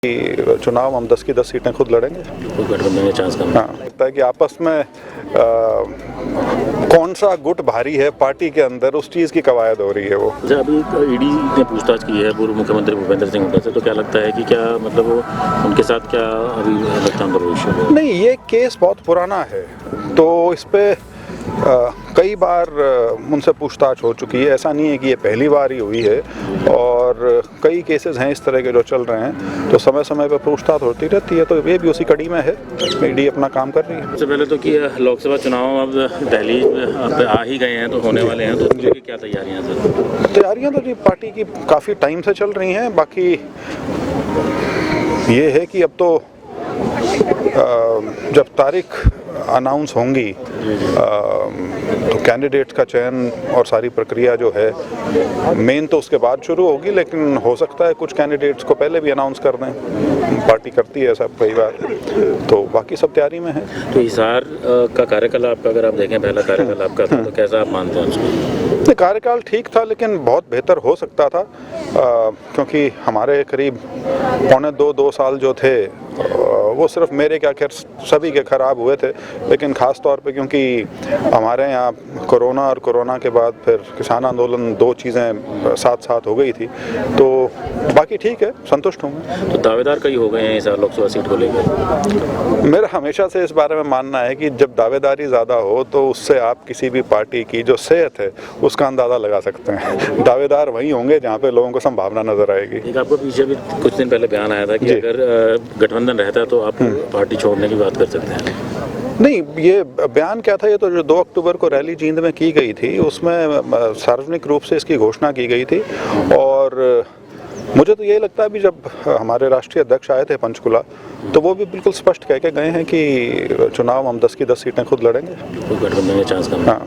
चुनाव हम 10 की 10 सीटें खुद लड़ेंगे। तो गठबंधन में चांस कम हाँ, लगता है कि आपस में कौन सा गुट भारी है पार्टी के अंदर, उस चीज़ की कवायद हो रही है। वो अच्छा, अभी ईडी ने पूछताछ की है पूर्व मुख्यमंत्री भूपेंद्र सिंह हुड्डा से, तो क्या लगता है कि क्या मतलब वो उनके साथ क्या अभी लगता है भविष्य? नहीं, ये केस बहुत पुराना है, तो इस पे कई बार उनसे पूछताछ हो चुकी है। ऐसा नहीं है कि ये पहली बार ही हुई है, और कई केसेस हैं इस तरह के जो चल रहे हैं, तो समय समय पर पूछताछ होती रहती है। तो ये भी उसी कड़ी में है, ईडी अपना काम कर रही है। सबसे पहले तो कि लोकसभा चुनाव अब दिल्ली में आ ही गए हैं, तो होने वाले हैं, तो उनकी क्या तैयारियां सर? तैयारियां तो जी पार्टी की काफ़ी टाइम से चल रही हैं। बाकी ये है कि अब तो जब तारीख अनाउंस होंगी तो कैंडिडेट्स का चयन और सारी प्रक्रिया जो है मेन तो उसके बाद शुरू होगी, लेकिन हो सकता है कुछ कैंडिडेट्स को पहले भी अनाउंस कर दें। पार्टी करती है सब कई बार, तो बाकी सब तैयारी में है। तो हिसार का कार्यकाल आपका अगर आप देखें, पहला कार्यकाल आपका था, तो कैसा आप मानते हैं उसको? कार्यकाल ठीक था, लेकिन बहुत बेहतर हो सकता था, क्योंकि हमारे करीब पौने दो साल जो थे वो सिर्फ मेरे क्या खैर सभी के ख़राब हुए थे, लेकिन ख़ास तौर पे क्योंकि हमारे यहाँ कोरोना और कोरोना के बाद फिर किसान आंदोलन, दो चीज़ें साथ साथ हो गई थी, तो बाकी ठीक है, संतुष्ट हूँ। तो दावेदार कई हो गए हैं इस लोकसभा सीट को लेकर? मेरा हमेशा से इस बारे में मानना है कि जब दावेदारी ज़्यादा हो तो उससे आप किसी भी पार्टी की जो सेहत है उसका अंदाज़ा लगा सकते हैं। दावेदार वही होंगे जहाँ पे लोगों को संभावना नज़र आएगी। एक आपको पीछे भी कुछ दिन पहले बयान आया था कि अगर गठबंधन रहता तो आप पार्टी छोड़ने की बात कर सकते हैं। नहीं, ये बयान क्या था, ये तो जो 2 अक्टूबर को रैली जींद में की गई थी उसमें सार्वजनिक रूप से इसकी घोषणा की गई थी, और मुझे तो यही लगता है अभी जब हमारे राष्ट्रीय अध्यक्ष आए थे पंचकुला, तो वो भी बिल्कुल स्पष्ट कह के गए हैं कि चुनाव हम 10 की 10 सीटें खुद लड़ेंगे। तो गठबंधन में चांस कम। हाँ,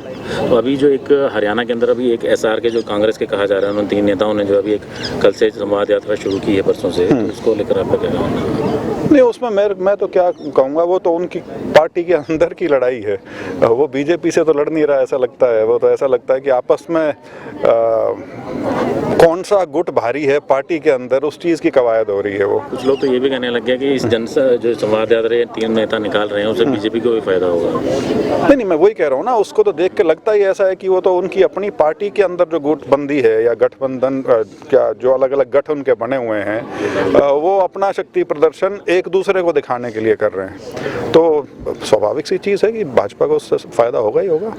तो अभी जो एक हरियाणा के अंदर अभी एक एसआर के जो कांग्रेस के कहा जा रहा है, उन 3 नेताओं ने जो अभी एक कल से संवाद यात्रा शुरू की है परसों से, तो उसको लेकर आपका क्या कहना है? नहीं, उसमें मैं तो क्या कहूँगा, वो तो उनकी पार्टी के अंदर की लड़ाई है। वो बीजेपी से तो लड़ नहीं रहा ऐसा लगता है। वो तो ऐसा लगता है कि आपस में कौन सा गुट भारी है पार्टी के अंदर, उस चीज़ की कवायद हो रही है। वो कुछ लोग तो ये भी कहने लग गए कि इस जो संवाद यात्रा 3 नेता निकाल रहे हैं उससे बीजेपी को भी फायदा होगा। नहीं, मैं वही कह रहा हूँ ना, उसको तो देख के लगता ही ऐसा है कि वो तो उनकी अपनी पार्टी के अंदर जो गुटबंदी है या गठबंधन, क्या जो अलग अलग गठ उनके बने हुए हैं, वो अपना शक्ति प्रदर्शन एक दूसरे को दिखाने के लिए कर रहे हैं। तो स्वाभाविक सी चीज़ है कि भाजपा को उससे फ़ायदा होगा ही होगा।